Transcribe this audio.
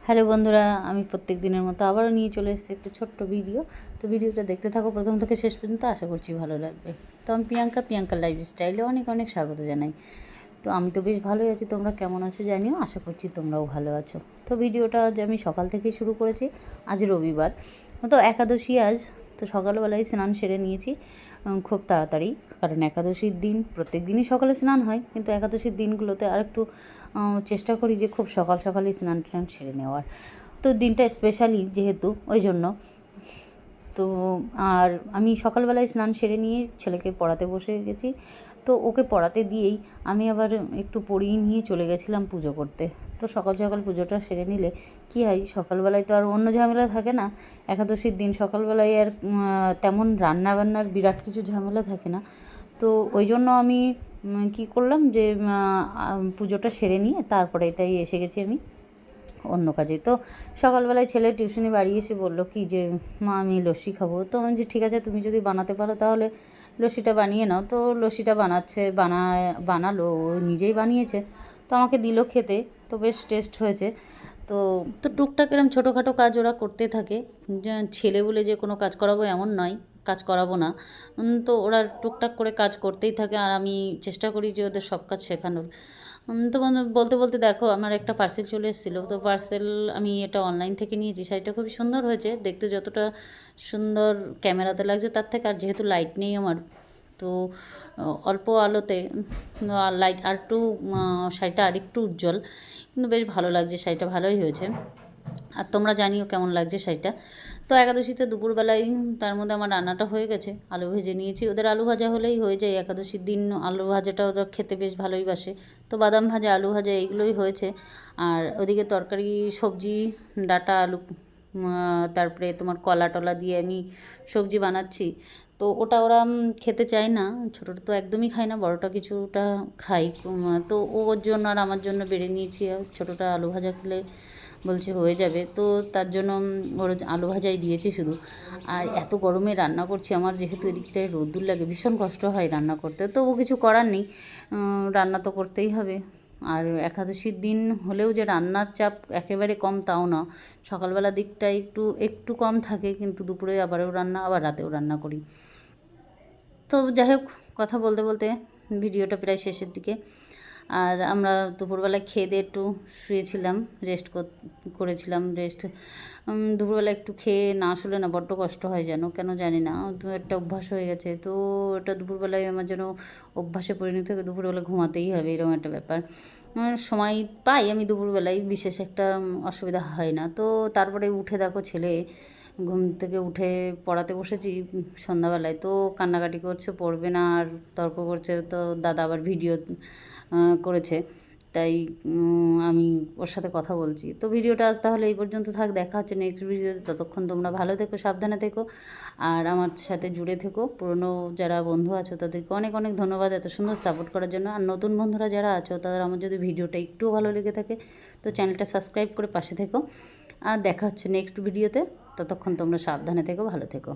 Hello বন্ধুরা, আমি প্রত্যেক দিনের মতো আবারও নিয়ে চলে এসেছি একটা ছোট্ট ভিডিও। তো ভিডিওটা দেখতে থাকো প্রথম থেকে শেষ পর্যন্ত, আশা করছি ভালো লাগবে। তো আমি প্রিয়াঙ্কার লাইফস্টাইলে অনেক অনেক স্বাগত জানাই। তো আমি তো বেশ ভালোই আছি, তোমরা কেমন আছো জানিও, আশা করছি তোমরাও ভালো আছো। তো ভিডিওটা আজ আমি সকাল থেকেই শুরু করেছি। আজ রবিবার, তো একাদশী আজ। তো সকালবেলায় স্নান সেরে নিয়েছি খুব তাড়াতাড়ি, কারণ একাদশীর দিন প্রত্যেক দিনই সকালে স্নান হয়, কিন্তু একাদশীর দিনগুলোতে আর একটু চেষ্টা করি যে খুব সকাল সকালই স্নান টান সেরে নেওয়ার। তো দিনটা স্পেশালি যেহেতু, ওই জন্য। তো আর আমি সকালবেলায় স্নান সেরে নিয়ে ছেলেকে পড়াতে বসে গেছি। তো ওকে পড়াতে দিয়েই আমি আবার একটু পড়িয়ে নিয়ে চলে গেছিলাম পুজো করতে। তো সকাল সকাল পুজোটা সেরে নিলে কী হয়, সকালবেলায় তো আর অন্য ঝামেলা থাকে না। একাদশীর দিন সকালবেলায় আর তেমন রান্নাবান্নার বিরাট কিছু ঝামেলা থাকে না। তো ওই জন্য আমি কী করলাম যে পুজোটা সেরে নিয়ে তারপরে তাই এসে গেছি আমি অন্য কাজে। তো সকালবেলায় ছেলে টিউশনি বাড়ি এসে বললো কি যে মা আমি লস্যি খাবো। তো আমি যে ঠিক আছে, তুমি যদি বানাতে পারো তাহলে লস্যিটা বানিয়ে নাও। তো লস্যিটা বানালো, ও নিজেই বানিয়েছে। তো আমাকে দিল খেতে, তো বেশ টেস্ট হয়েছে। তো তো টুকটাক এরকম ছোটোখাটো কাজ ওরা করতে থাকে। ছেলে বলে যে কোনো কাজ করাবো এমন নয়, কাজ করাবো না। তো ওরা টুকটাক করে কাজ করতেই থাকে, আর আমি চেষ্টা করি যে ওদের সব কাজ শেখানোর। তো বলতে বলতে দেখো আমার একটা পার্সেল চলে এসেছিলো। তো পার্সেল আমি এটা অনলাইন থেকে নিয়েছি। শাড়িটা খুবই সুন্দর হয়েছে দেখতে, যতটা সুন্দর ক্যামেরাতে লাগছে তার থেকে। আর যেহেতু লাইট নেই আমার, তো অল্প আলোতে লাইট আর একটু শাড়িটা আরেকটু উজ্জ্বল, কিন্তু বেশ ভালো লাগছে শাড়িটা, ভালোই হয়েছে। আর তোমরা জানিও কেমন লাগছে শাড়িটা। তো একাদশীতে দুপুরবেলায় তার মধ্যে আমার রান্নাটা হয়ে গেছে, আলু ভেজে নিয়েছি। ওদের আলু ভাজা হলেই হয়ে যায়, একাদশীর দিন আলু ভাজাটা ওরা খেতে বেশ ভালোই বাসে। তো বাদাম ভাজা, আলু ভাজা এইগুলোই হয়েছে। আর ওদিকে তরকারি, সবজি, ডাঁটা, আলু, তারপরে তোমার কলা টলা দিয়ে আমি সবজি বানাচ্ছি। তো ওটা ওরা খেতে চায় না, ছোটোটা তো একদমই খায় না, বড়োটা কিছুটা খাই। তো ওর জন্য আর আমার জন্য বেড়ে নিয়েছি। আর ছোটোটা আলু ভাজা খেলে বলছে হয়ে যাবে, তো তার জন্য ওর আলু ভাজাই দিয়েছি শুধু। আর এত গরমে রান্না করছি, আমার যেহেতু এদিকটায় রোদ্দুর লাগে, ভীষণ কষ্ট হয় রান্না করতে। তো ও কিছু করার নেই, রান্না তো করতেই হবে। আর একাদশীর দিন হলেও যে রান্নার চাপ একেবারে কম তাও না, সকালবেলা দিকটা একটু একটু কম থাকে, কিন্তু দুপুরে আবারও রান্না, আবার রাতেও রান্না করি। তো যাই হোক, কথা বলতে বলতে ভিডিওটা প্রায় শেষের দিকে। আর আমরা দুপুরবেলা খেয়ে দিয়ে একটু শুয়েছিলাম, করেছিলাম রেস্ট। দুপুরবেলা একটু খেয়ে না শুলে না বড্ড কষ্ট হয়, যেন কেন জানি না, তো একটা অভ্যাস হয়ে গেছে। তো এটা দুপুরবেলায় আমার যেন অভ্যাসে পরিণত হয়ে দুপুরবেলা ঘুমাতেই হবে, এরকম একটা ব্যাপার। সময় পাই আমি দুপুরবেলায়, বিশেষ একটা অসুবিধা হয় না। তো তারপরে উঠে দেখো ছেলে ঘুম থেকে উঠে পড়াতে বসেছি সন্ধ্যাবেলায়, তো কান্নাকাটি করছে, পড়বে না আর তর্ক করছে। তো দাদা আবার ভিডিও করেছে, তাই আমি ওর সাথে কথা বলছি। তো ভিডিওটা আজ তাহলে এই পর্যন্ত থাক, দেখা হচ্ছে নেক্সট ভিডিওতে। ততক্ষণ তোমরা ভালো থেকো, সাবধানে থেকো, আর আমার সাথে জুড়ে থেকো। পুরনো যারা বন্ধু আছো তাদেরকে অনেক অনেক ধন্যবাদ এত সুন্দর সাপোর্ট করার জন্য। আর নতুন বন্ধুরা যারা আছো, তাদের আমার যদি ভিডিওটা একটুও ভালো লেগে থাকে, তো চ্যানেলটা সাবস্ক্রাইব করে পাশে থেকো। আর দেখা হচ্ছে নেক্সট ভিডিওতে, ততক্ষণ তোমরা সাবধানে থেকো, ভালো থেকো।